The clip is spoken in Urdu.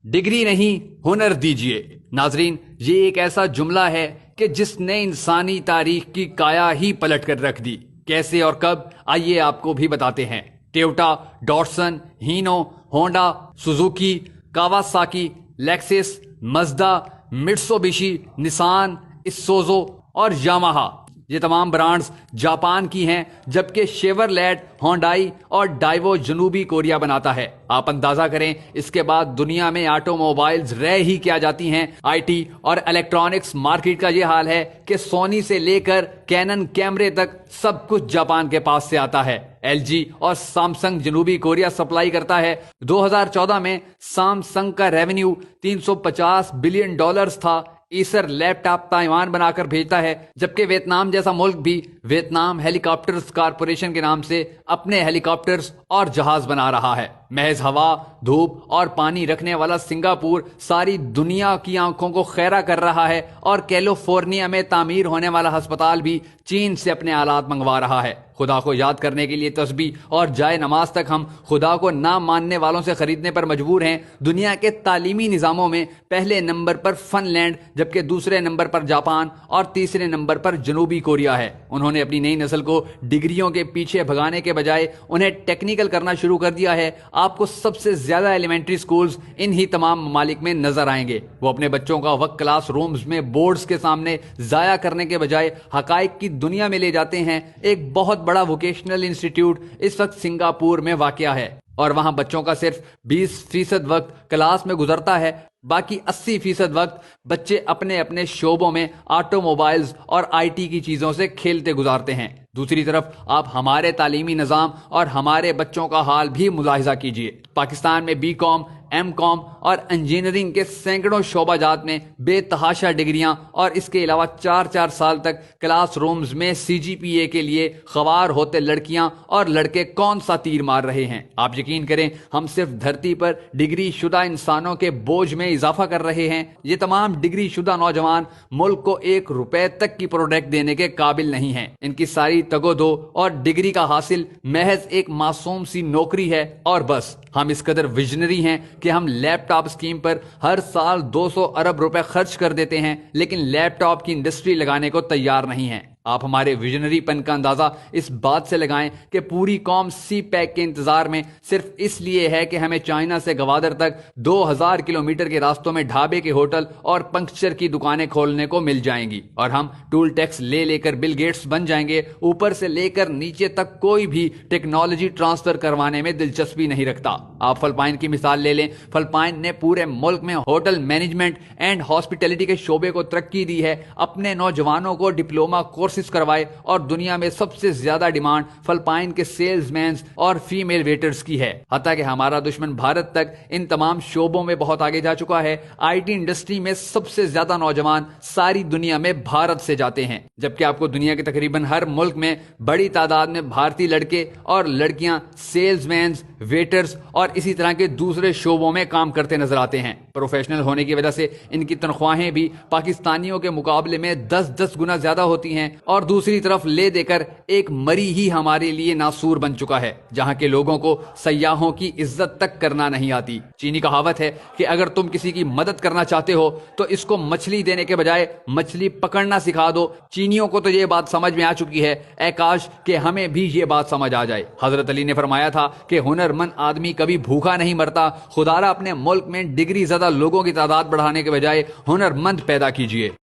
ڈگری نہیں ہنر دیجیے۔ ناظرین، یہ ایک ایسا جملہ ہے کہ جس نے انسانی تاریخ کی کایا ہی پلٹ کر رکھ دی۔ کیسے اور کب، آئیے آپ کو بھی بتاتے ہیں۔ Toyota, Datsun, Hino, Honda, Suzuki, Kawasaki, Lexus, Mazda, Mitsubishi, Nissan, Isuzu اور یاماہا، یہ تمام برانڈز جاپان کی ہیں، جبکہ شیورلیٹ، ہونڈائی اور ڈائیوو جنوبی کوریا بناتا ہے۔ آپ اندازہ کریں اس کے بعد دنیا میں آٹو موبائلز رہ ہی کیا جاتی ہیں۔ آئی ٹی اور الیکٹرانکس مارکیٹ کا یہ حال ہے کہ سونی سے لے کر کینن کیمرے تک سب کچھ جاپان کے پاس سے آتا ہے۔ ایل جی اور سامسنگ جنوبی کوریا سپلائی کرتا ہے۔ 2014 میں سامسنگ کا ریونیو $350 بلین تھا۔ ایسر لیپ ٹاپ تائیوان بنا کر بھیجتا ہے، جبکہ ویتنام جیسا ملک بھی ویتنام ہیلی کاپٹرز کارپوریشن کے نام سے اپنے ہیلی کاپٹرز اور جہاز بنا رہا ہے۔ محض ہوا، دھوپ اور پانی رکھنے والا سنگاپور ساری دنیا کی آنکھوں کو خیرہ کر رہا ہے، اور کیلیفورنیا میں تعمیر ہونے والا ہسپتال بھی چین سے اپنے آلات منگوا رہا ہے۔ خدا کو یاد کرنے کے لیے تسبیح اور جائے نماز تک ہم خدا کو نہ ماننے والوں سے خریدنے پر مجبور ہیں۔ دنیا کے تعلیمی نظاموں میں پہلے نمبر پر فن لینڈ، جبکہ دوسرے نمبر پر جاپان اور تیسرے نمبر پر جنوبی کوریا ہے۔ انہوں نے اپنی نئی نسل کو ڈگریوں کے پیچھے بھگانے کے بجائے انہیں ٹیکنیکل کرنا شروع کر دیا ہے۔ آپ کو سب سے زیادہ ایلیمنٹری سکولز انہی تمام ممالک میں نظر آئیں گے۔ وہ اپنے بچوں کا وقت کلاس رومز میں بورڈز کے سامنے ضائع کرنے کے بجائے حقائق کی دنیا میں لے جاتے ہیں۔ ایک بہت بڑا ووکیشنل انسٹیٹیوٹ اس وقت سنگاپور میں واقع ہے، اور وہاں بچوں کا صرف 20% وقت کلاس میں گزرتا ہے۔ باقی 80% وقت بچے اپنے اپنے شعبوں میں آٹو موبائلز اور آئی ٹی کی چیزوں سے کھیلتے گزارتے ہیں۔ دوسری طرف آپ ہمارے تعلیمی نظام اور ہمارے بچوں کا حال بھی ملاحظہ کیجیے۔ پاکستان میں بی کام، ایم کام اور انجینئرنگ کے سینکڑوں شعبہ جات میں بے تحاشا ڈگریاں، اور اس کے علاوہ 4 سال تک کلاس رومز میں CGPA کے لیے خوار ہوتے لڑکیاں اور لڑکے کون سا تیر مار رہے ہیں۔ آپ یقین کریں، ہم صرف دھرتی پر ڈگری شدہ انسانوں کے بوجھ میں اضافہ کر رہے ہیں۔ یہ تمام ڈگری شدہ نوجوان ملک کو $1 تک کی پروڈکٹ دینے کے قابل نہیں ہیں۔ ان کی ساری تگو دو اور ڈگری کا حاصل محض ایک معصوم سی نوکری ہے، اور بس۔ ہم اس قدر ویژنری ہیں کہ ہم لیپ ٹاپ اسکیم پر ہر سال $200 ارب خرچ کر دیتے ہیں، لیکن لیپ ٹاپ کی انڈسٹری لگانے کو تیار نہیں ہیں۔ آپ ہمارے ویژنری پن کا اندازہ اس بات سے لگائیں کہ پوری قوم سی پیک کے انتظار میں صرف اس لیے ہے کہ ہمیں چائنا سے گوادر تک 2000 کلومیٹر کے راستوں میں ڈھابے کے ہوٹل اور پنکچر کی دکانیں کھولنے کو مل جائیں گی، اور ہم ٹول ٹیکس لے کر بل گیٹس بن جائیں گے۔ اوپر سے لے کر نیچے تک کوئی بھی ٹیکنالوجی ٹرانسفر کروانے میں دلچسپی نہیں رکھتا۔ آپ فلپائن کی مثال لے لیں۔ فلپائن نے پورے ملک میں ہوٹل مینجمنٹ اینڈ ہاسپٹیلٹی کے شعبے کو ترقی دی ہے، اپنے نوجوانوں کو ڈپلومہ کورسز کروائے، اور دنیا میں سب سے زیادہ ڈیمانڈ فلپائن کے سیلز مینز اور فیمیل ویٹرز کی ہے۔ حتیٰ کہ ہمارا دشمن بھارت تک ان تمام شعبوں میں بہت آگے جا چکا ہے۔ آئی ٹی انڈسٹری میں سب سے زیادہ نوجوان ساری دنیا میں بھارت سے جاتے ہیں، جبکہ آپ کو دنیا کے تقریباً ہر ملک میں بڑی تعداد میں بھارتی لڑکے اور لڑکیاں سیلز مینز، ویٹرز اور اسی طرح کے دوسرے شعبوں میں کام کرتے نظر آتے ہیں۔ پروفیشنل ہونے کی وجہ سے ان کی تنخواہیں بھی پاکستانیوں کے مقابلے میں 10 گنا زیادہ ہوتی ہیں، اور دوسری طرف لے دے کر ایک مری ہی ہمارے لیے ناسور بن چکا ہے، جہاں کے لوگوں کو سیاحوں کی عزت تک کرنا نہیں آتی۔ چینی کہاوت ہے کہ اگر تم کسی کی مدد کرنا چاہتے ہو تو اس کو مچھلی دینے کے بجائے مچھلی پکڑنا سکھا دو۔ چینیوں کو تو یہ بات سمجھ میں آ چکی ہے، اے کاش کہ ہمیں بھی یہ بات سمجھ آ جائے۔ حضرت علی نے فرمایا تھا کہ ہنرمند آدمی کبھی بھوکا نہیں مرتا۔ خدا را اپنے ملک میں ڈگری زدہ لوگوں کی تعداد بڑھانے کے بجائے ہنرمند پیدا کیجیے۔